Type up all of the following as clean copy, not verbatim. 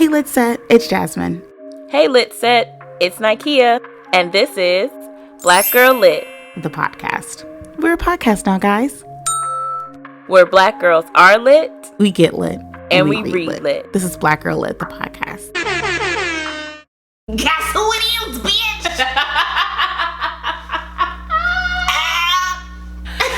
Hey, Lit Set, it's Jazmine. Hey, Lit Set, it's Nikea, and this is Black Girl Lit, the podcast. We're a podcast now, guys. Where Black girls are lit, we get lit, and we read lit. This is Black Girl Lit, the podcast. Guess who it is, bitch?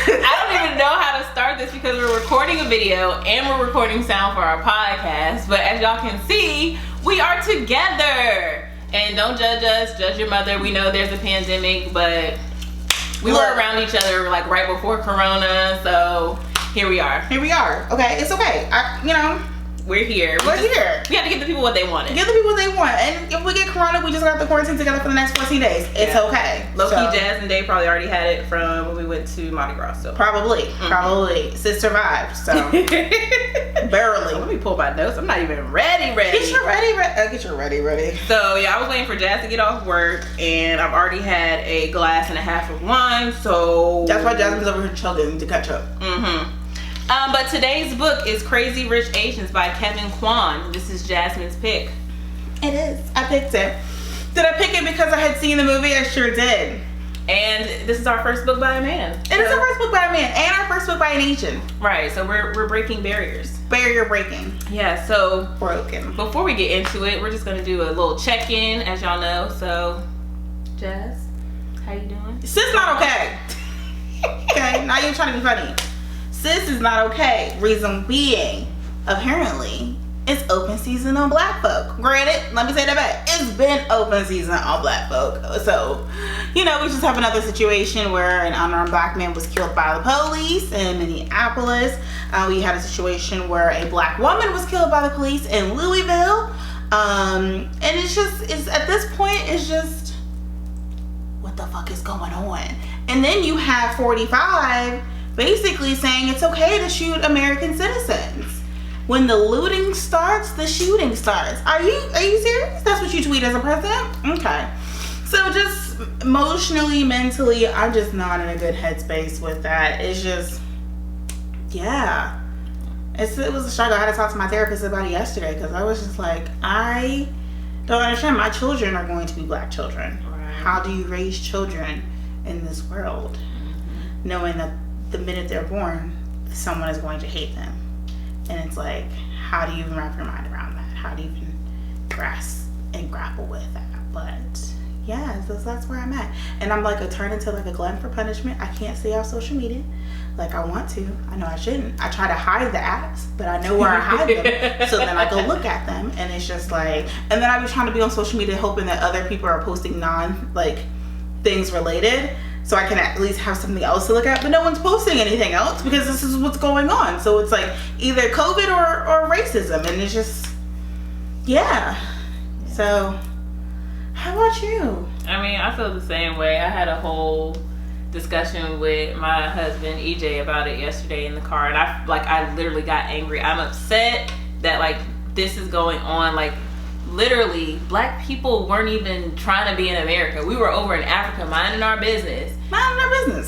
I don't even know how to start this because we're recording a video and we're recording sound for our podcast. But as y'all can see, we are together. And don't judge us, judge your mother. We know there's a pandemic, but we were around each other like right before Corona. So here we are. Here we are. Okay, it's okay. We're here. We're here. We have to give the people what they wanted. Give the people what they want. And if we get Corona, we just got the quarantine together for the next 14 days. It's okay. Low-key, Jazz and Dave probably already had it from when we went to Mardi Gras. So Probably. Sis survived, so. Barely. Let me pull my notes. I'm not even ready. Get your ready. So, yeah, I was waiting for Jazz to get off work, and I've already had a glass and a half of wine, so. That's why Jasmine's over here chugging to catch up. But today's book is Crazy Rich Asians by Kevin Kwan. This is Jasmine's pick. It is. I picked it. Did I pick it because I had seen the movie? I sure did. And this is our first book by a man. It is our first book by a man and our first book by an Asian. Right, so we're breaking barriers. Barrier breaking. Yeah, so broken. Before we get into it, we're just gonna do a little check-in, as y'all know. So, Jazz, how you doing? Sis not okay. Okay, now you're trying to be funny. Sis is not okay. Reason being, apparently, it's open season on black folk. Granted, let me say that back. It's been open season on black folk. So, we just have another situation where an unarmed black man was killed by the police in Minneapolis. We had a situation where a black woman was killed by the police in Louisville. And it's at this point, it's just, what the fuck is going on? And then you have 45 basically saying it's okay to shoot American citizens. When the looting starts, the shooting starts. Are you serious? That's what you tweet as a president? Okay. So just emotionally, mentally, I'm just not in a good headspace with that. It's just, yeah. It was a struggle. I had to talk to my therapist about it yesterday because I was just like, I don't understand. My children are going to be black children. Right. How do you raise children in this world? Knowing that the minute they're born, someone is going to hate them. And it's like, how do you even wrap your mind around that? How do you even grasp and grapple with that? But yeah, that's where I'm at. And I'm like turned into like a glutton for punishment. I can't stay off social media like I want to. I know I shouldn't. I try to hide the apps, but I know where I hide them. So then I go look at them, and it's just like, and then I be trying to be on social media hoping that other people are posting things related, so I can at least have something else to look at. But no one's posting anything else because this is what's going on. So it's like either COVID or racism, and it's just, yeah. So how about you? I mean, I feel the same way. I had a whole discussion with my husband EJ about it yesterday in the car, and I literally got angry. I'm upset that this is going on. Literally, black people weren't even trying to be in America. We were over in Africa minding our business.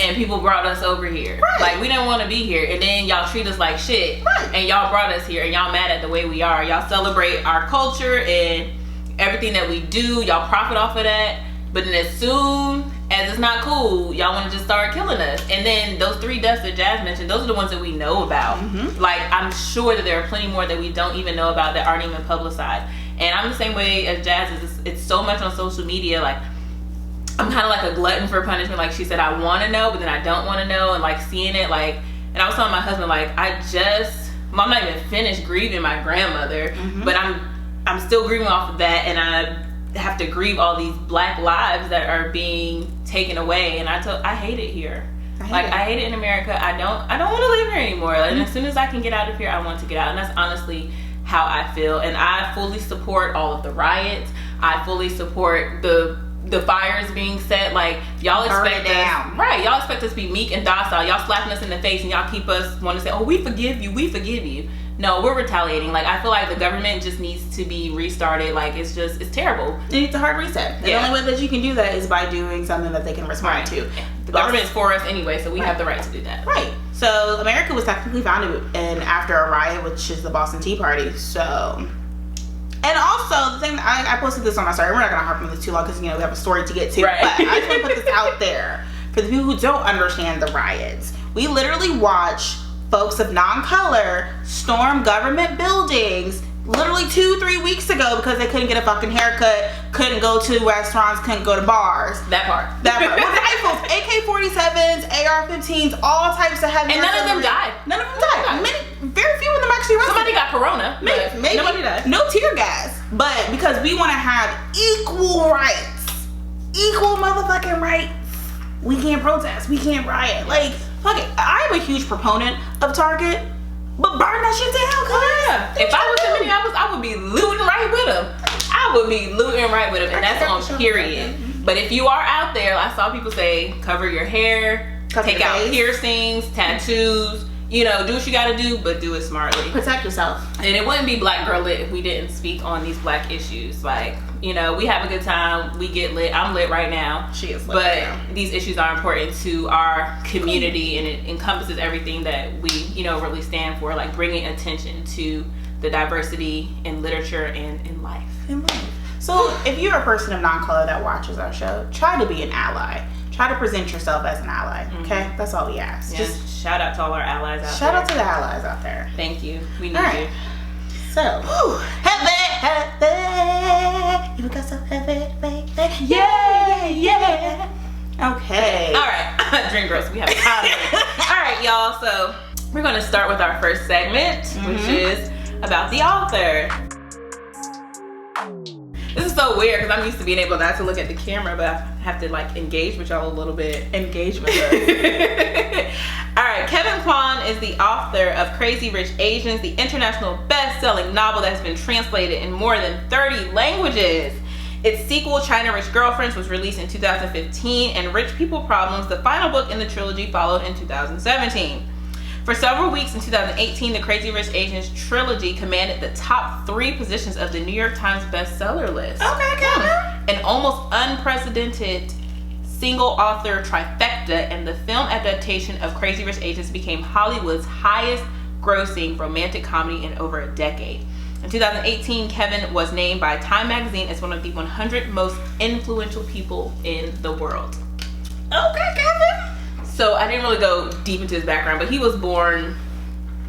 And people brought us over here. Right. We didn't want to be here. And then y'all treat us like shit. Right. And y'all brought us here. And y'all mad at the way we are. Y'all celebrate our culture and everything that we do. Y'all profit off of that. But then as soon as it's not cool, y'all want to just start killing us. And then those 3 deaths that Jazz mentioned, those are the ones that we know about. Mm-hmm. I'm sure that there are plenty more that we don't even know about that aren't even publicized. And I'm the same way as Jazz is. It's so much on social media. I'm kind of like a glutton for punishment. Like she said, I want to know, but then I don't want to know. And seeing it, and I was telling my husband, I'm not even finished grieving my grandmother, but I'm still grieving off of that, and I have to grieve all these black lives that are being taken away. And I hate it here. I hate it in America. I don't want to live here anymore. And as soon as I can get out of here, I want to get out. And that's honestly how I feel. And I fully support all of the riots. I fully support the fires being set. Y'all expect us, right? Y'all expect us to be meek and docile. Y'all slapping us in the face, and y'all keep us want to say, "Oh, we forgive you." No, we're retaliating. I feel like the government just needs to be restarted. It's terrible. It needs a hard reset. The only way that you can do that is by doing something that they can respond to. The government's for us anyway, so we have the right to do that. Right. So America was technically founded after a riot, which is the Boston Tea Party. So, and also, the thing, I posted this on my story. We're not going to harp on this too long because, we have a story to get to. Right. But I just want to put this out there for the people who don't understand the riots. We literally watch folks of non-color storm government buildings literally 2-3 weeks ago because they couldn't get a fucking haircut, couldn't go to restaurants, couldn't go to bars. That part. With rifles, AK-47s, AR-15s, all types of heavy. And none of them died. None of them died. Very few of them actually arrested. Somebody got corona. Maybe. Nobody died. No tear gas. But because we want to have equal rights, equal motherfucking rights, we can't protest. We can't riot. Like, fuck it. I'm a huge proponent of Target. But burn that shit down, cuz. If I was in Minneapolis, I would be looting right with them. And that's on period. But if you are out there, I saw people say, cover your hair, take out piercings, tattoos, do what you gotta do, but do it smartly. Protect yourself. And it wouldn't be Black Girl Lit if we didn't speak on these Black issues. Like, we have a good time, we get lit. I'm lit right now. She is lit but right now. These issues are important to our community, and it encompasses everything that we, really stand for, like bringing attention to the diversity in literature and in life. So if you're a person of non-color that watches our show, try to be an ally. Try to present yourself as an ally, okay? That's all we ask. Yeah, just shout out to all our allies out there. Shout out to the allies out there. Thank you. We need right. you. So, heavy. You got so heavy, baby. Yeah. Okay. All right. Dream Girls, we have time. All right, y'all. So we're going to start with our first segment, which is about the author. This is so weird because I'm used to being able not to look at the camera, but I have to engage with y'all a little bit. Engage with us. All right, Kevin Kwan is the author of Crazy Rich Asians, the international best-selling novel that has been translated in more than 30 languages. Its sequel, China Rich Girlfriends, was released in 2015, and Rich People Problems, the final book in the trilogy, followed in 2017. For several weeks in 2018, the Crazy Rich Asians trilogy commanded the top 3 positions of the New York Times bestseller list. Okay, Kevin. An almost unprecedented single author trifecta, and the film adaptation of Crazy Rich Asians became Hollywood's highest grossing romantic comedy in over a decade. In 2018, Kevin was named by Time magazine as one of the 100 most influential people in the world. Okay, Kevin. So I didn't really go deep into his background, but he was born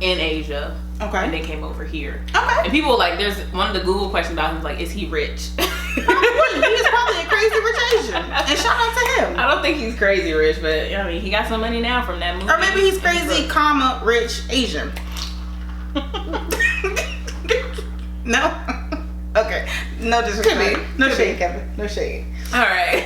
in Asia. Okay. And they came over here. Okay. And people there's one of the Google questions about him is he rich? He was probably a crazy rich Asian. And shout out to him. I don't think he's crazy rich, but he got some money now from that movie. Or maybe he's crazy, rich Asian. No? Okay. No disrespect. No shade, Kevin. No shade. All right.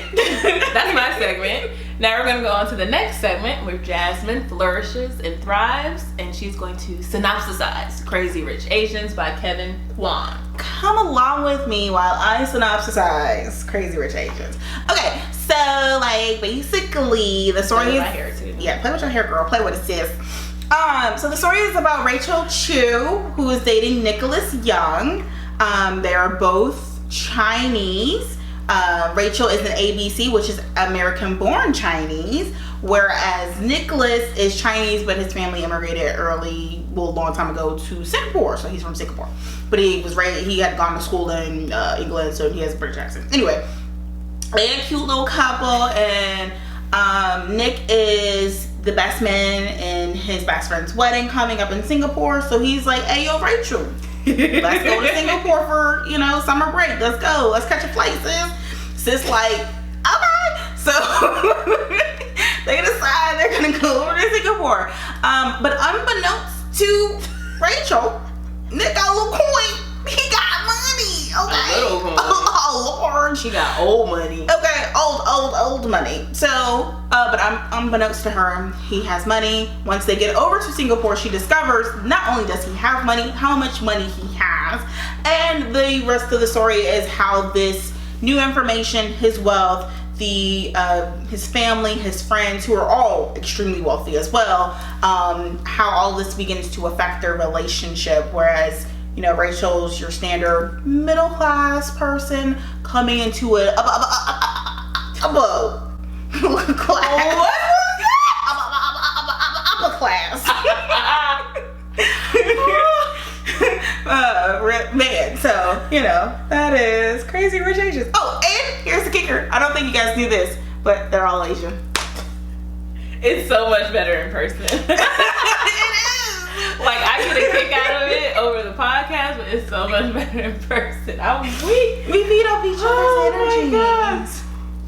That's my segment. Now we're going to go on to the next segment where Jazmine flourishes and thrives, and she's going to synopsisize Crazy Rich Asians by Kevin Kwan. Come along with me while I synopsisize Crazy Rich Asians. Okay, so basically the story Play is... with my hair too. Yeah, play with your hair, girl. Play with it, sis. So the story is about Rachel Chu, who is dating Nicholas Young. They are both Chinese. Rachel is an ABC, which is American-born Chinese, whereas Nicholas is Chinese, but his family immigrated long time ago to Singapore, so he's from Singapore. But he had gone to school in England, so he has a British accent. Anyway, they're a cute little couple, and Nick is the best man in his best friend's wedding coming up in Singapore, so he's like, hey, yo, Rachel, let's go to Singapore for, summer break. Let's go. Let's catch a flight, sis. Sis okay. So they decide they're going to go over to Singapore. But unbeknownst to Rachel, Nick got a little coin. He got money. Okay. A little coin. Oh, Lord. She got old money. Okay, old money. So, but unbeknownst to her, he has money. Once they get over to Singapore, she discovers not only does he have money, how much money he has, and the rest of the story is how this new information, his wealth, his family, his friends, who are all extremely wealthy as well, how all this begins to affect their relationship. Whereas Rachel's your standard middle class person coming into a class. What? Upper class. man. So, that is Crazy Rich Asians. Oh, and here's the kicker. I don't think you guys knew this, but they're all Asian. It's so much better in person. It is. Like, I get a kick out of it over the podcast, but it's so much better in person. I'm weak. We feed off each other's energy.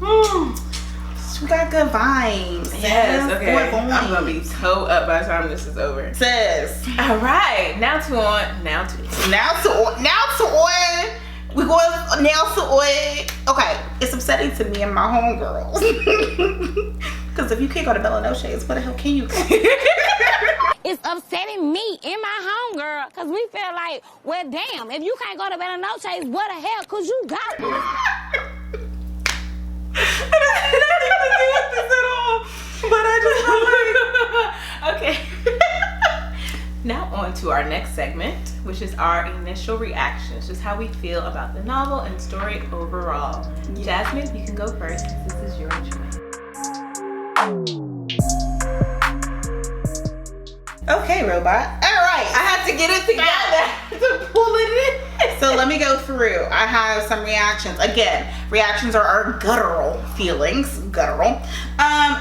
Oh my God. We got good vibes. Yes, okay. I'm gonna be toe up by the time this is over. Sis. All right, now to oil. We going now to oil. Okay, it's upsetting to me and my homegirls. Because if you can't go to Bella No Shades, what the hell can you go? It's upsetting me and my homegirl because we feel like, well, damn, if you can't go to Bella No Shades, what the hell could you go? I don't have anything to do with this at all, but I just feel like... Okay. Now on to our next segment, which is our initial reactions, just how we feel about the novel and story overall. Jazmine, you can go first. This is your choice. Okay, robot. All right. I have to get it together to pull it in. So let me go through. I have some reactions. Again, reactions are our guttural feelings. Guttural.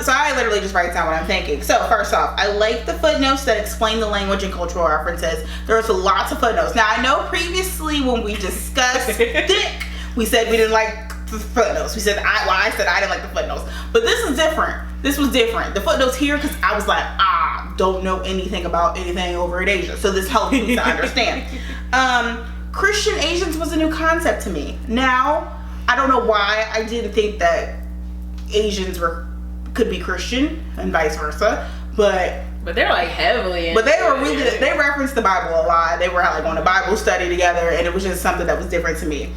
So I literally just write down what I'm thinking. So first off, I like the footnotes that explain the language and cultural references. There's lots of footnotes. Now I know previously when we discussed Dick, we said we didn't like the footnotes. We said I said I didn't like the footnotes. But this is different. This was different. The footnotes here, because I was like, don't know anything about anything over in Asia. So this helps me to understand. Christian Asians was a new concept to me. Now, I don't know why I didn't think that Asians could be Christian and vice versa, but they're like heavily but they were really, they referenced the Bible a lot. They were like on a Bible study together, and it was just something that was different to me.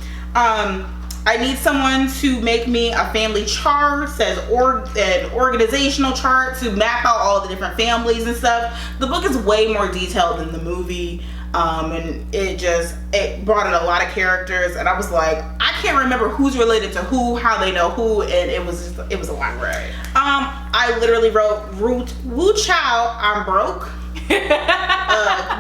I need someone to make me a family chart, an organizational chart to map out all the different families and stuff. The book is way more detailed than the movie. And it brought in a lot of characters, and I was like, I can't remember who's related to who, how they know who, and it was a lot. Right. I literally wrote Wu Chow, I'm broke.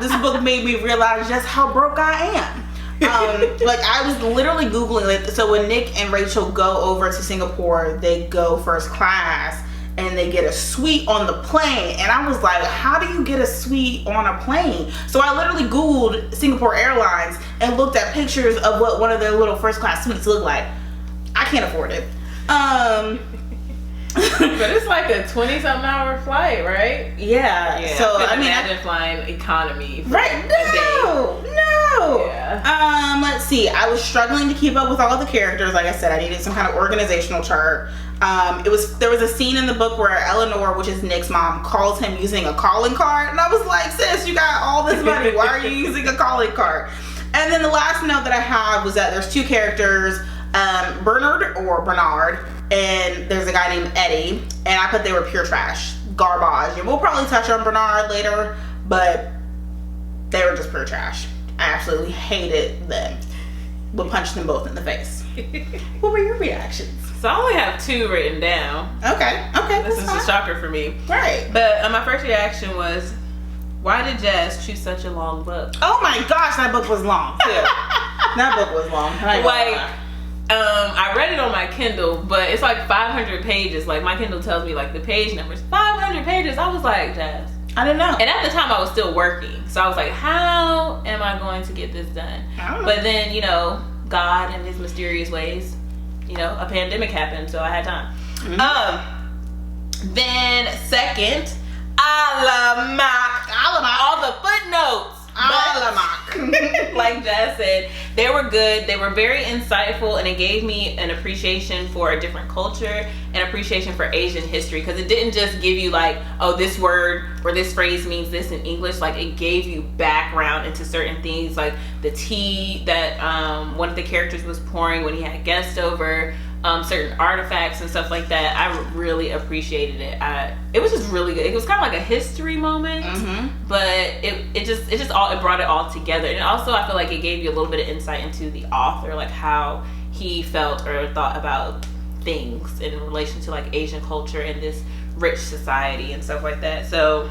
This book made me realize just how broke I am. Like I was literally Googling it. So when Nick and Rachel go over to Singapore, they go first class and they get a suite on the plane. And I was like, how do you get a suite on a plane? So I literally Googled Singapore Airlines and looked at pictures of what one of their little first class suites look like. I can't afford it. But it's like a 20-something hour flight, right? Yeah. So I mean, imagine flying economy. Right? No. Yeah. Let's see. I was struggling to keep up with all of the characters. Like I said, I needed some kind of organizational chart. There was a scene in the book where Eleanor, which is Nick's mom, calls him using a calling card, and I was like, sis, you got all this money. Why are you using a calling card? And then the last note that I have was that there's two characters, Bernard, and there's a guy named Eddie, and I put they were pure trash, garbage. And we'll probably touch on Bernard later, but they were just pure trash. I absolutely hated them. Would punch them both in the face. What were your reactions? So I only have 2 written down. Okay. This is a shocker for me. Right. But my first reaction was, why did Jazz choose such a long book? Oh my gosh, that book was long too. That book was long. I read it on my Kindle, but it's like 500 pages. Like my Kindle tells me like the page numbers, 500 pages. I was like, Jazz, I didn't know. And at the time I was still working, so I was like, how am I going to get this done? But then God and his mysterious ways, a pandemic happened, so I had time. Then second, Alamek, all the footnotes. Alamek. Like Jazz said, they were good. They were very insightful, and it gave me an appreciation for a different culture and appreciation for Asian history, because it didn't just give you like, oh, this word or this phrase means this in English. Like it gave you background into certain things, like the tea that one of the characters was pouring when he had guests over. Certain artifacts and stuff like that. I really appreciated it. It was just really good. It was kind of like a history moment, but it brought it all together. And also I feel like it gave you a little bit of insight into the author, like how he felt or thought about things in relation to like Asian culture and this rich society and stuff like that. So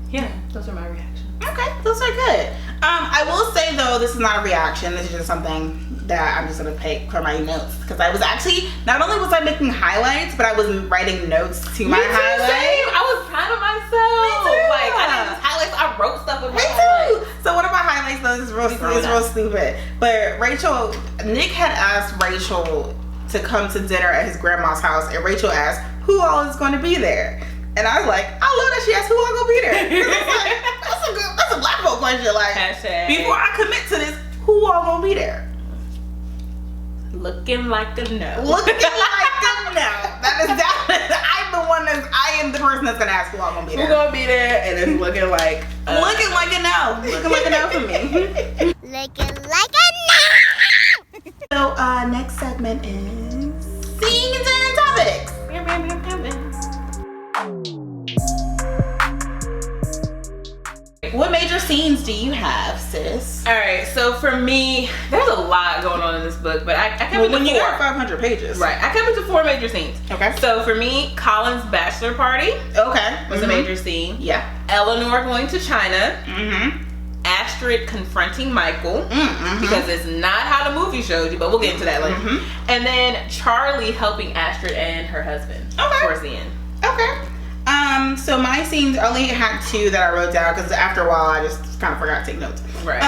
yeah, those are my reactions. Okay, those are good. I will say though, this is not a reaction. This is just something that I'm just gonna pick for my notes, because I was actually, not only was I making highlights, but I was writing notes to my highlights. Same. I was proud of myself. Me too. Like I didn't just highlights. I wrote stuff with my Me highlights. too. So one of my highlights though is real stupid. But Nick had asked Rachel to come to dinner at his grandma's house, and Rachel asked who all is going to be there. And I was like, I love that she asked who all gonna be there. Like, that's a black folk question. Like, Hashtag. before I commit to this, who all gonna be there? Looking like a no. Looking like a no. I am the person that's gonna ask who all gonna be there. Who gonna be there? And it's looking like looking like a no. Looking like a no for me. Looking like a no. So next segment is scenes and topics. What major scenes do you have, sis? All right, so for me, there's a lot going on in this book, but I kept it to when you 4. got 500 pages. Right, I kept it to 4 major scenes. Okay. So for me, Colin's bachelor party Okay. was a major scene. Yeah. Eleanor going to China. Mm-hmm. Astrid confronting Michael, Mm-hmm. because it's not how the movie showed you, but we'll get into that later. Mm-hmm. And then Charlie helping Astrid and her husband towards the end. Okay. So my scenes, I only had 2 that I wrote down, because after a while I just kind of forgot to take notes. Right.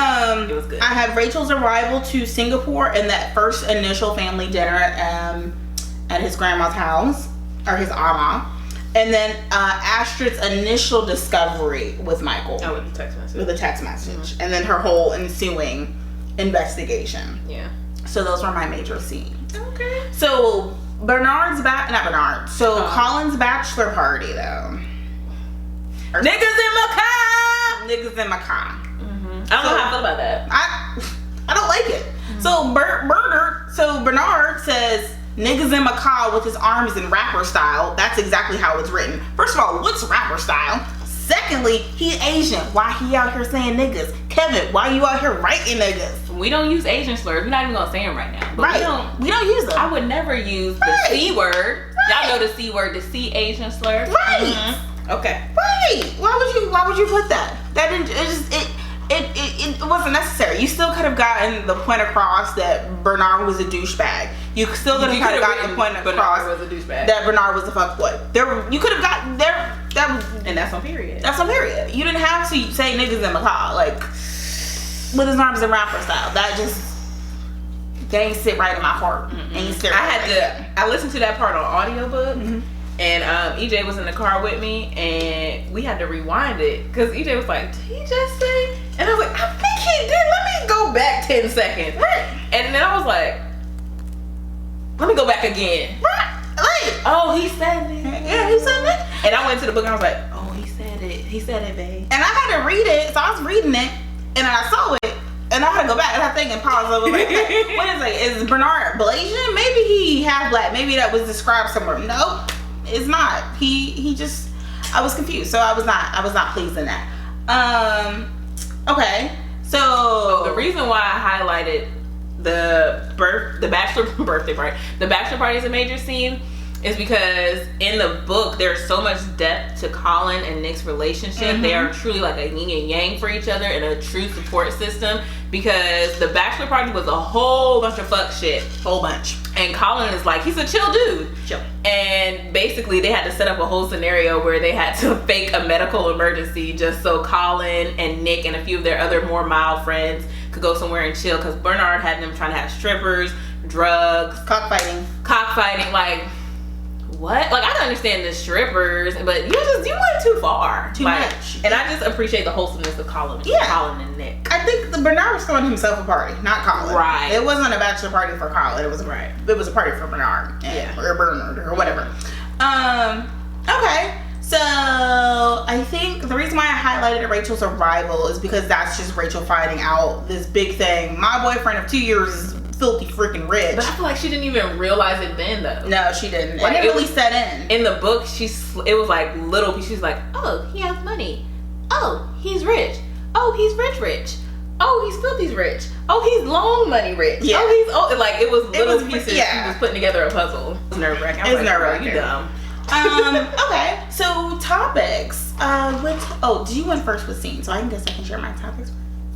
It was good. I had Rachel's arrival to Singapore and that first initial family dinner at his grandma's house, or his ama. And then Astrid's initial discovery with Michael. Oh, with the text message. With the text message. And then her whole ensuing investigation. Yeah. So those were my major scenes. Okay. So Colin's bachelor party though. Niggas in my car. Niggas in my car. I don't know how I feel about that. I don't like it. So Bernard says niggas in my car with his arms in rapper style. That's exactly how it's written. First of all, what's rapper style? Secondly, he Asian. Why he out here saying niggas? Kevin, why you out here writing niggas? We don't use Asian slurs. We're not even gonna say them right now. But Right. We don't use them. I would never use the Right. C word. Right. Y'all know the C word, the C Asian slur. Right. Okay. Right. Why would you put that? That didn't it wasn't necessary. You still could have gotten the point across that Bernard was a douchebag. You still could have gotten the point across was a douchebag. that Bernard was a fuckboy. You could have gotten there. And that's on period. That's on period. You didn't have to say niggas in my car, like with his arms in rapper style. That just they ain't sit right in my heart. Ain't sit right. I listened to that part on audiobook. And EJ was in the car with me, and we had to rewind it because EJ was like, "Did he just say?" And I was like, "I think he did. Let me go back 10 seconds." Right. And then I was like, "Let me go back again." Right. Oh, he said it. Yeah, he said it. And I went to the book and I was like, "Oh, he said it. He said it, babe." And I had to read it, so I was reading it, and I saw it, and I had to go back and I think and pause. I was like, okay, what is it? Is Bernard Blasian? Maybe he half black. Maybe that was described somewhere. No, it's not. He just. I was confused, so I was not pleased in that. Okay, so the reason why I highlighted the bachelor birthday party, the bachelor party is a major scene, is because in the book there's so much depth to Colin and Nick's relationship. They are truly like a yin and yang for each other and a true support system, because the bachelor party was a whole bunch of fuck shit, whole bunch, and Colin is like, he's a chill dude. Chill. And basically they had to set up a whole scenario where they had to fake a medical emergency just so Colin and Nick and a few of their other more mild friends could go somewhere and chill, because Bernard had them trying to have strippers, drugs, cockfighting, like what? Like, I don't understand the strippers, but you went too far. Too much. And I just appreciate the wholesomeness of Colin and Nick. I think the Bernard was throwing himself a party, not Colin. Right. It wasn't a bachelor party for Colin. It was a party for Bernard. Or Bernard or whatever. Okay. So I think the reason why I highlighted Rachel's arrival is because that's just Rachel finding out this big thing. My boyfriend of 2 years is filthy freaking rich. But I feel like she didn't even realize it then, though. No, she didn't. Like, it really set in. In the book, it was like little. She's like, oh, he has money. Oh, he's rich. Oh, he's rich. Oh, he's filthy rich. Oh, he's long money rich. Yeah. Like it was little pieces. Yeah. She was putting together a puzzle. It was nerve wracking. It was nerve wracking. You dumb. Okay. So topics. Do you went first with scenes? So I guess I can share my topics.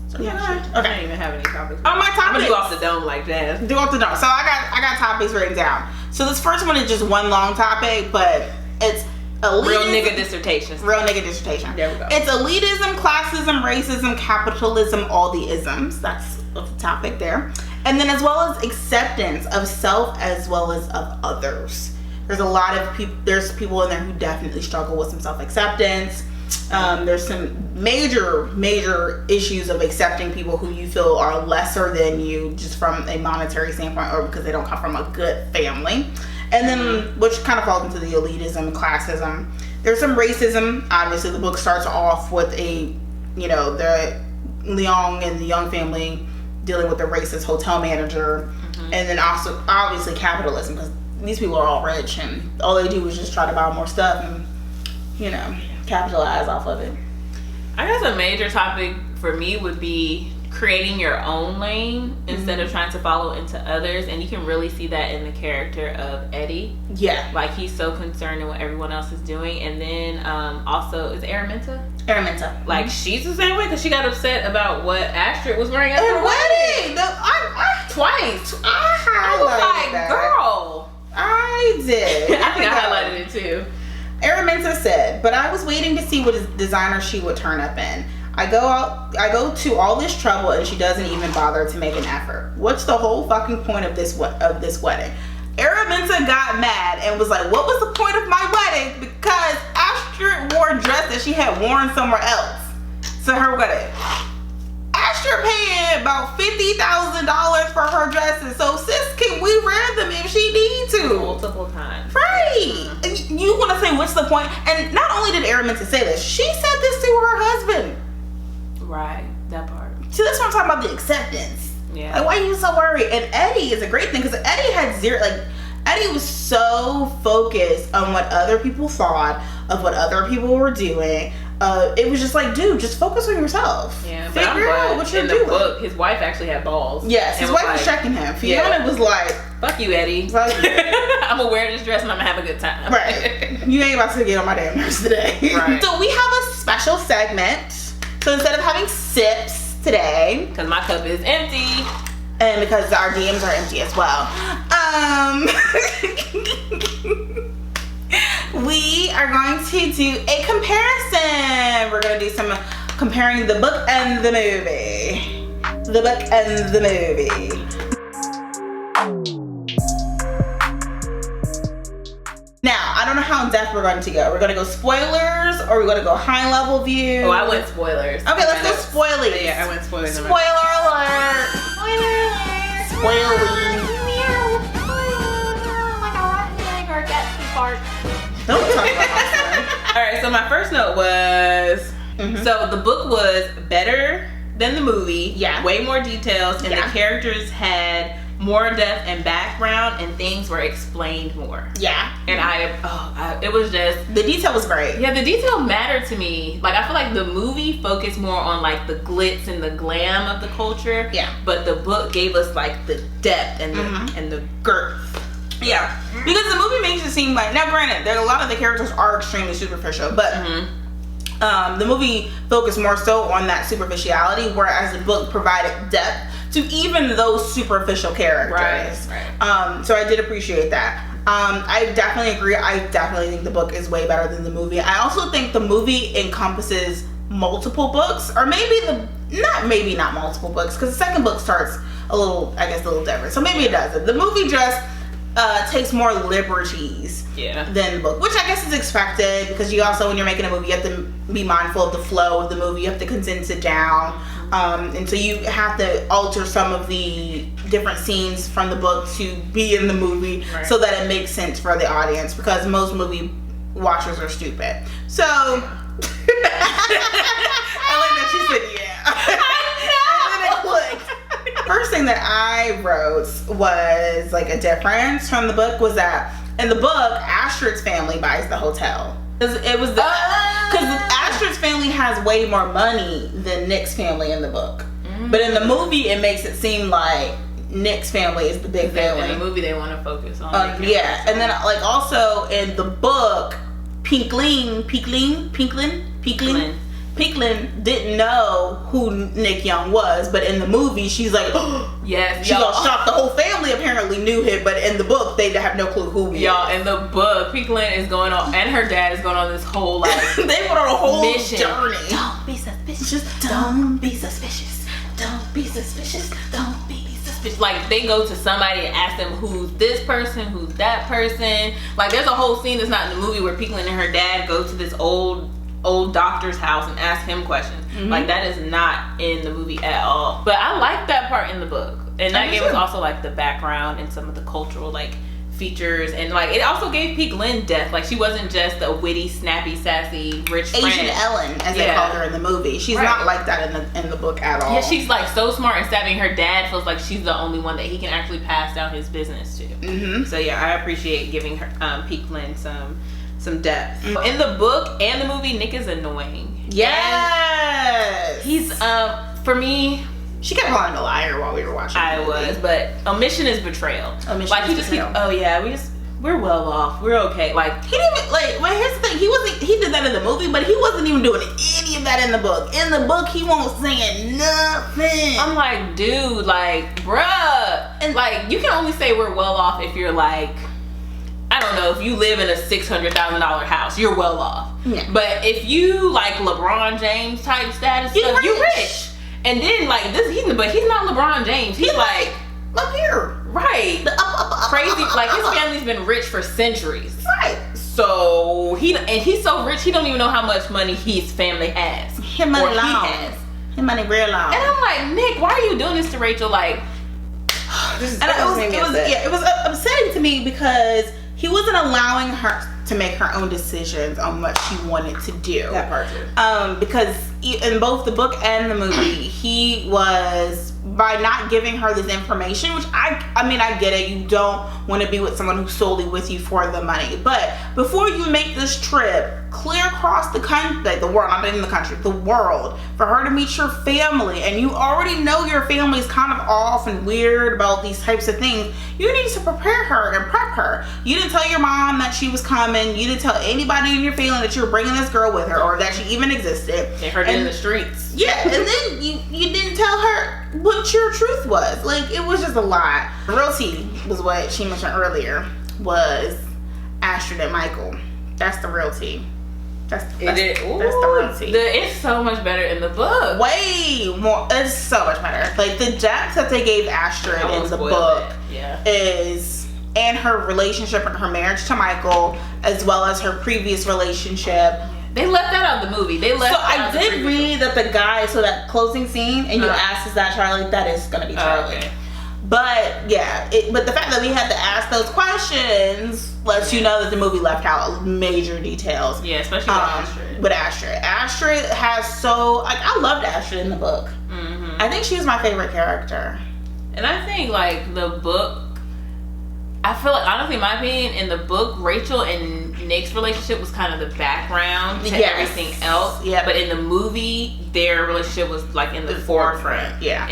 So Yeah. okay. I don't even have any topics. Oh, my I'm gonna topics. do off the dome like Jazz. Do off the dome. So I got topics written down. So this first one is just one long topic, but it's elitism. Real nigga dissertations. Real nigga dissertation. There we go. It's elitism, classism, racism, capitalism, all the isms. That's the topic there. And then as well as acceptance of self as well as of others. There's a lot of people, there's people in there who definitely struggle with some self-acceptance. There's some major issues of accepting people who you feel are lesser than you just from a monetary standpoint or because they don't come from a good family. And then, which kind of falls into the elitism, classism. There's some racism. Obviously, the book starts off with the Leong and the Young family dealing with the racist hotel manager. And then also, obviously, capitalism, because these people are all rich and all they do is just try to buy more stuff and, capitalize off of it. I guess a major topic for me would be creating your own lane instead of trying to follow into others, and you can really see that in the character of Eddie. Yeah. Like, he's so concerned in what everyone else is doing. And then also, is Araminta? Araminta. Like, she's the same way because she got upset about what Astrid was wearing at And the wedding. Twice. I was like, that. girl. I did. I think I highlighted it too. Araminta said, but I was waiting to see what designer she would turn up in. I go to all this trouble and she doesn't even bother to make an effort. What's the whole fucking point of this wedding? Araminta got mad and was like, what was the point of my wedding? Because Astrid wore a dress that she had worn somewhere else to her wedding. Astrid paying about $50,000 for her dresses, so sis, can we wear them if she need to? Multiple times. Right. You want to say, what's the point? And not only did Araminta say this, she said this to her husband. Right, that part. See, that's what I'm talking about, the acceptance. Yeah. Like, why are you so worried? And Eddie is a great thing because Eddie had zero, Eddie was so focused on what other people thought of what other people were doing. It was just like, dude, just focus on yourself. Yeah, but figure out what you're in doing. the book, his wife actually had balls. Yes, his wife was checking him. Fiona was like, fuck you, Eddie. Like, I'm gonna wear this dress and I'm gonna have a good time. Right. You ain't about to get on my damn nerves today. Right. So we have a special segment. So instead of having sips today, because my cup is empty. And because our DMs are empty as well. We are going to do a comparison. We're going to do some comparing the book and the movie. The book and the movie. Now, I don't know how in depth we're going to go. We're going to go spoilers or we're going to go high level view. Oh, I went spoilers. Okay, let's go spoilies. Yeah, I went spoilers. Spoiler alert. Spoiler alert. Spoiling. Don't talk about that. All right, so my first note was, so the book was better than the movie. Yeah. Way more details, and the characters had more depth and background, and things were explained more. Yeah. And it was just, the detail was great. Yeah, the detail mattered to me. Like, I feel like the movie focused more on like the glitz and the glam of the culture. Yeah. But the book gave us like the depth and the girth. Yeah, because the movie makes it seem like, now granted, a lot of the characters are extremely superficial, but the movie focused more so on that superficiality, whereas the book provided depth to even those superficial characters. Right. So I did appreciate that. I definitely agree. I definitely think the book is way better than the movie. I also think the movie encompasses multiple books, or maybe not multiple books, because the second book starts a little different. So maybe it doesn't. The movie just takes more liberties than the book, which I guess is expected, because you also, when you're making a movie, you have to be mindful of the flow of the movie. You have to condense it down, and so you have to alter some of the different scenes from the book to be in the movie, so that it makes sense for the audience, because most movie watchers are stupid. So I like that she said yeah. And then it clicked. First thing that I wrote was like a difference from the book was that in the book, Astrid's family buys the hotel. Because Astrid's family has way more money than Nick's family in the book. But in the movie, it makes it seem like Nick's family is the big family. In the movie, they want to focus on. Yeah, and then like also in the book, Pinklin didn't know who Nick Young was, but in the movie, she's like, yes, she got shocked. The whole family apparently knew him, but in the book, they have no clue who he is. In the book, Pinklin is going on, and her dad is going on this whole like they went on a whole mission. journey. Don't be suspicious. Just don't be suspicious. Don't be suspicious. Don't be suspicious. Like they go to somebody and ask them who's this person, who's that person. Like there's a whole scene that's not in the movie where Pinklin and her dad go to this old doctor's house and ask him questions. Like that is not in the movie at all. But I like that part in the book, and that gave us also like the background and some of the cultural like features, and like it also gave Pinklin depth. Like she wasn't just a witty, snappy, sassy, rich Asian friend. Ellen, as they called her in the movie. She's not like that in the book at all. Yeah, she's like so smart and savvy. Her dad feels like she's the only one that he can actually pass down his business to. So yeah, I appreciate giving her Pinklin some depth. In the book and the movie, Nick is annoying. Yes, and he's for me. She kept calling him a liar while we were watching. But omission is betrayal. Like he just keeps, we're well off. We're okay. Like he didn't even, like. Well, here's the thing. He did that in the movie, but he wasn't even doing any of that in the book. In the book, he won't say nothing. I'm like, dude, like, bruh, and like you can only say we're well off if you're like, I don't know, if you live in a $600,000 house, you're well off. Yeah. But if you like LeBron James type status stuff, you're rich. And then like but he's not LeBron James. He's like up here, right? Crazy. Like his family's been rich for centuries, right? So he's so rich he don't even know how much money his family has. His money real long. And I'm like, Nick, why are you doing this to Rachel? Like, it was upsetting to me because he wasn't allowing her to make her own decisions on what she wanted to do. That part too. Because in both the book and the movie, he was, by not giving her this information, which I mean, I get it. You don't want to be with someone who's solely with you for the money. But before you make this trip clear across the country, the world, not in the country, the world, for her to meet your family, and you already know your family's kind of off and weird about these types of things, you need to prepare her and prep her. You didn't tell your mom that she was coming. You didn't tell anybody in your family that you were bringing this girl with her or that she even existed. They heard it in the streets. Yeah, and then you didn't tell her what your truth was. Like, it was just a lot. The real tea was what she mentioned earlier, was Astrid and Michael. That's the real tea. That's the real tea. It's so much better in the book. Way more. It's so much better. Like, the depth that they gave Astrid in the book is, and her relationship and her marriage to Michael, as well as her previous relationship. They left that out of the movie. I did read that the guy, so that closing scene, and you asked, is that Charlie? That is going to be Charlie. Okay. But yeah, but the fact that we had to ask those questions lets you know that the movie left out major details. Yeah, especially with Astrid. Astrid has I loved Astrid in the book. Mm-hmm. I think she was my favorite character. And I think like the book, I feel like, honestly, in my opinion, in the book, Rachel and Nick's relationship was kind of the background to everything else. Yeah. But in the movie, their relationship was like in the forefront. Yeah.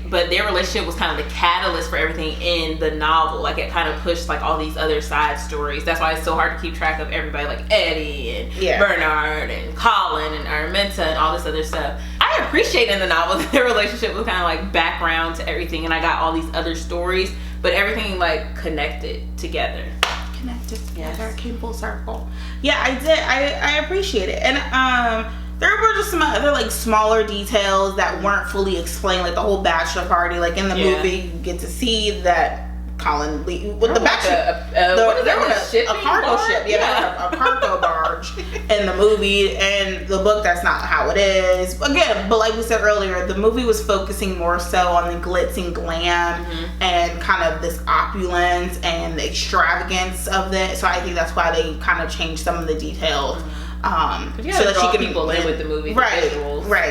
But their relationship was kind of the catalyst for everything in the novel. Like it kind of pushed like all these other side stories. That's why it's so hard to keep track of everybody, like Eddie and Bernard and Colin and Araminta and all this other stuff. I appreciate in the novel that their relationship was kind of like background to everything, and I got all these other stories, but everything like connected together. Came full circle. Yeah, I did. I appreciate it. And there were just some other like smaller details that weren't fully explained, like the whole bachelor party. Like in the movie, you get to see that Colin Lee with the bachelor, a cargo ship. Yeah, a cargo barge in the movie. And the book, that's not how it is. Again, but like we said earlier, the movie was focusing more so on the glitz and glam and kind of this opulence and the extravagance of it. So I think that's why they kind of changed some of the details. So that she can people in with the movie, right?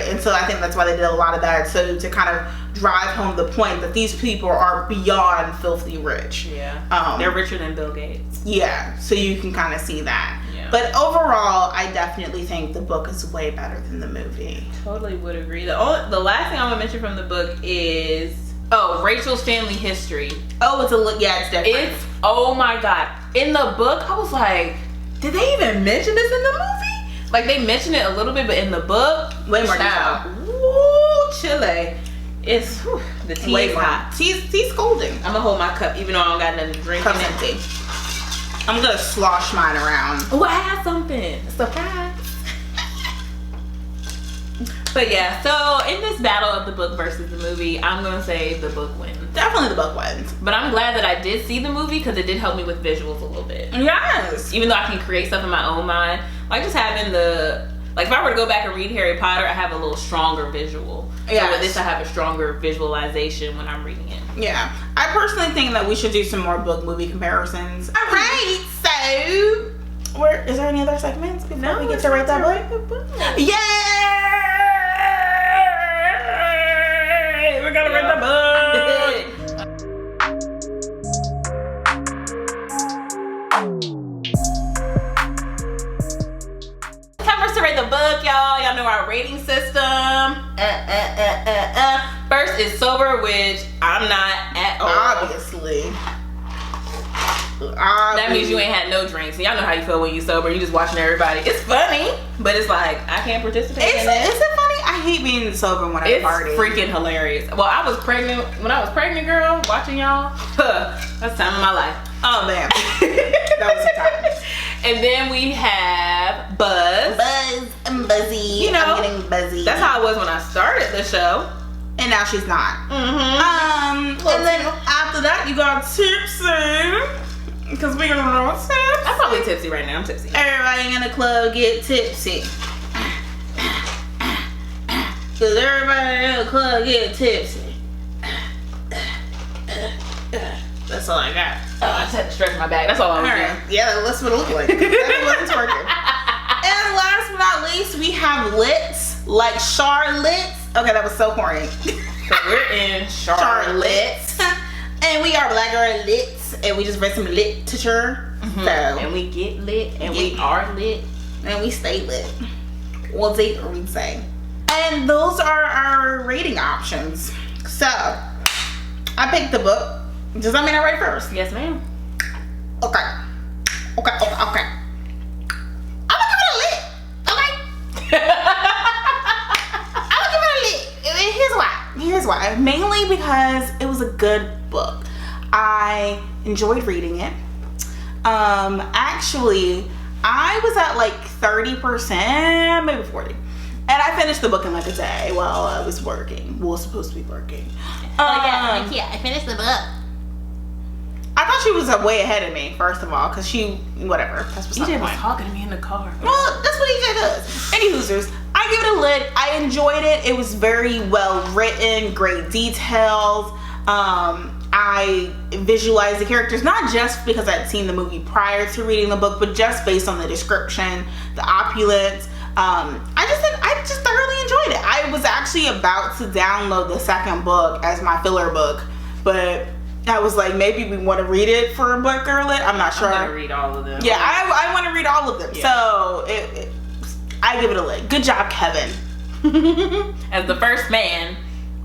And so I think that's why they did a lot of that, so to kind of drive home the point that these people are beyond filthy rich. Yeah, they're richer than Bill Gates. Yeah, so you can kind of see that. Yeah. But overall, I definitely think the book is way better than the movie. Totally would agree. The last thing I'm gonna mention from the book is Oh, Rachel's Family History. Oh, it's it's different. Oh my God. In the book, I was like, did they even mention this in the movie? Like, they mentioned it a little bit, but in the book, way more now. Woo, Chile. It's, the tea way is more. hot. Tea's colding. I'm gonna hold my cup, even though I don't got nothing to drink in Cup's it. empty. I'm gonna slosh mine around. Oh, I have something. Surprise. But yeah, so in this battle of the book versus the movie, I'm gonna say the book wins. Definitely the book wins. But I'm glad that I did see the movie because it did help me with visuals a little bit. Yes. Even though I can create stuff in my own mind, like just having like if I were to go back and read Harry Potter, I have a little stronger visual. Yes. So with this, I have a stronger visualization when I'm reading it. Yeah. I personally think that we should do some more book movie comparisons. All right. So, is there any other segments before we get to rate that book? Yay! We're gonna rate the book. Time for us to rate the book, y'all. Y'all know our rating system. First is sober, which I'm not at all. Obviously. That means you ain't had no drinks. And y'all know how you feel when you sober. You just watching everybody. It's funny, but it's like I can't participate in it. Is it funny? I hate being sober when I party. It's freaking hilarious. Well, I was pregnant when I was pregnant, girl. Watching y'all, that's the time of my life. Oh man, that was the time. And then we have Buzz. I'm buzzy. You know, I'm getting buzzy. That's how I was when I started the show. And now she's not. Mm-hmm. And then after that, you got tipsy. Because we're gonna know what's tipsy. I'm probably tipsy right now. I'm tipsy. Everybody in the club get tipsy. Because everybody in the club get tipsy. That's all I got. Oh, I just had to stretch my back. That's all I was doing. Yeah, that's what it looked like. That's what it's working. And last but not least, we have Lits, like Charlotte's. Okay, that was so corny. So we're in Charlotte. And we are Black Girl Lits, and we just read some literature. Mm-hmm. So, and we get lit, and we are lit. and we stay lit. Well, date or we'd say. And those are our rating options. So, I picked the book. Does that mean I write first? Yes, ma'am. Okay. I'm gonna give it a lit. Okay. I'm gonna give it a lit. Here's why. Mainly because it was a good book. I enjoyed reading it. Actually, I was at like 30%, maybe 40. And I finished the book in like a day while I was working. Well, supposed to be working. Yeah, I finished the book. I thought she was way ahead of me, first of all, because whatever. That's what's EJ was talking to me in the car. Well, that's what EJ does. Any hoosers. I give it a lit. I enjoyed it. It was very well written, great details. I visualized the characters, not just because I'd seen the movie prior to reading the book, but just based on the description, the opulence. I just thoroughly enjoyed it. I was actually about to download the second book as my filler book, but I was like, maybe we want to read it for a book or lit. I'm not sure. I'm gonna read all of them. Yeah, I want to read all of them. Yeah. So I give it a lit. Good job, Kevin. As the first man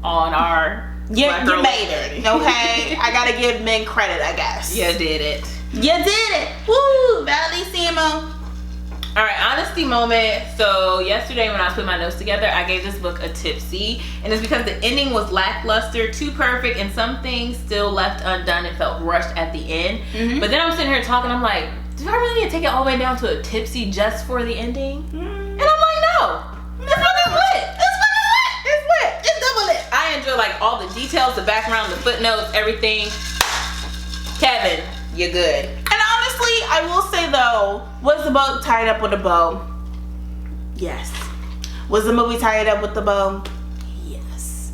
on our You Black Girl made Lit it. Okay, I gotta give men credit, I guess. You did it. You did it. Woo, Valissimo. All right, honesty moment. So yesterday when I was putting my notes together, I gave this book a tipsy, and it's because the ending was lackluster, too perfect, and some things still left undone. It felt rushed at the end. Mm-hmm. But then I'm sitting here talking, I'm like, do I really need to take it all the way down to a tipsy just for the ending? And I'm like, no. It's fucking lit. It's lit. It's double lit. I enjoy like all the details, the background, the footnotes, everything. Kevin, you're good. And honestly, I will say though, was the book tied up with a bow? Yes. Was the movie tied up with the bow? Yes.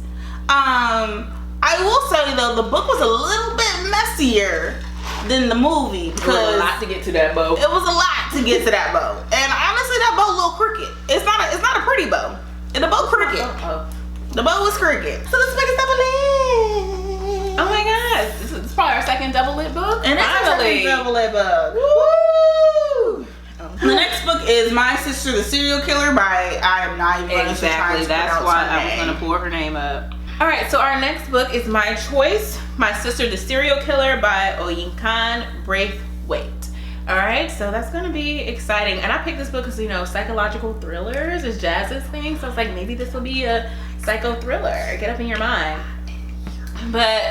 I will say though, the book was a little bit messier than the movie It was because a lot to get to that bow. it was a lot to get to that bow. And honestly, that bow a little crooked. It's not a pretty bow. And the bow crooked. Oh. The bow was crooked. So let's make it double lit. Oh my gosh, this is probably our second double lit book. And finally. it's a double lit book. Woo! The next book is My Sister the Serial Killer by, I am not even going to try Exactly, to that's pronounce why her I was name. going to pull her name up. All right, so our next book is My Choice, My Sister the Serial Killer by Oyinkan Braithwaite. All right, so that's gonna be exciting. And I picked this book because, you know, psychological thrillers is Jazz's thing. So I was like, maybe this will be a psycho thriller. Get up in your mind. But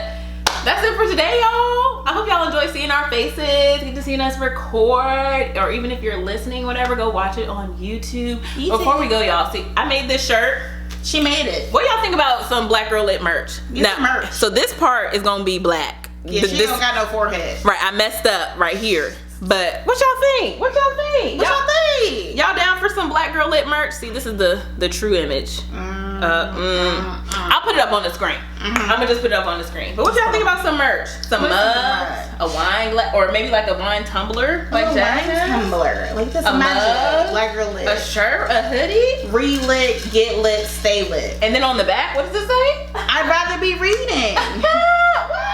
that's it for today, y'all. I hope y'all enjoy seeing our faces, get to seeing us record, or even if you're listening, whatever, go watch it on YouTube. Before we go, y'all, see, I made this shirt. She made it. What y'all think about some Black Girl Lit merch? Get some merch. So this part is gonna be black. Yeah, she don't got no forehead. Right, I messed up right here. But what y'all think? What y'all think? Y'all down for some Black Girl Lit merch? See, this is the true image. I'll put it up on the screen. I'm gonna just put it up on the screen. But what y'all think about some merch? Some mugs, a wine, or maybe like a wine tumbler, like Jazz has? Tumbler, like this. A mug, Black Girl Lit, a shirt, a hoodie. Relit, get lit, stay lit. And then on the back, what does it say? I'd rather be reading. What?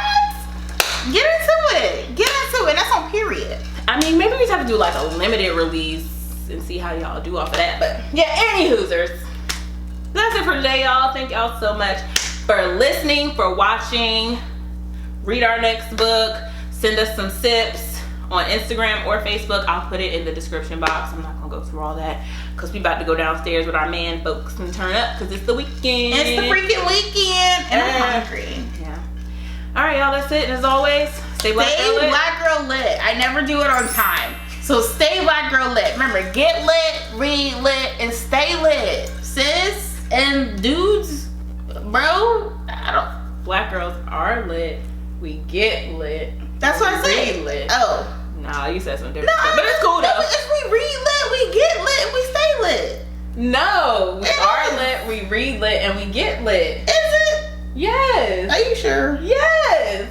Get into it. Get into it. That's on period. I mean, maybe we just have to do like a limited release and see how y'all do off of that. But yeah, any hoosers. That's it for today, y'all. Thank y'all so much for listening, for watching. Read our next book. Send us some sips on Instagram or Facebook. I'll put it in the description box. I'm not gonna go through all that because we about to go downstairs with our man folks and turn up because it's the weekend. It's the freaking weekend. And I'm hungry. Yeah. All right, y'all. That's it. And as always, stay Black Girl Lit. Black Girl Lit. I never do it on time. So stay Black Girl Lit. Remember, get lit, read lit, and stay lit. Sis and dudes, bro, Black girls are lit. We get lit. That's what I said. Read lit. Oh. Nah, you said something different. But it's cool though. If we read lit, we get lit, and we stay lit. No, we are lit, we read lit, and we get lit. Is it? Yes. Are you sure? Yes.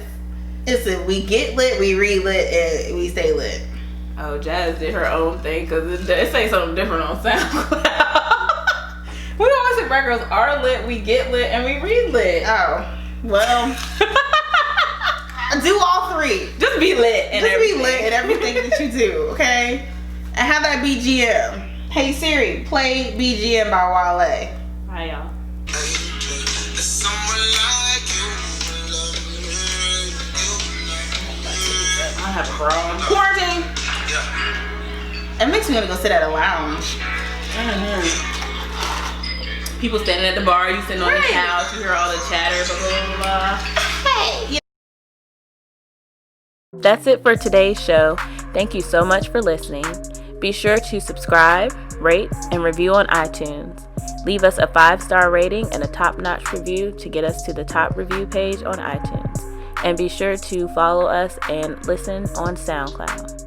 Is it we get lit, we read lit, and we stay lit? Oh, Jazz did her own thing because it say something different on SoundCloud. We always say black girls are lit, we get lit, and we read lit. Oh, well. Do all three. Just be lit and everything. Be lit in everything that you do, okay? And have that BGM. Hey Siri, play BGM by Wale. Bye, y'all. I have a bra. Quarantine. It makes me want to go sit at a lounge. People standing at the bar, you sitting on the couch, you hear all the chatter, blah, blah, blah. Hey. That's it for today's show. Thank you so much for listening. Be sure to subscribe, rate, and review on iTunes. Leave us a 5-star rating and a top-notch review to get us to the top review page on iTunes. And be sure to follow us and listen on SoundCloud.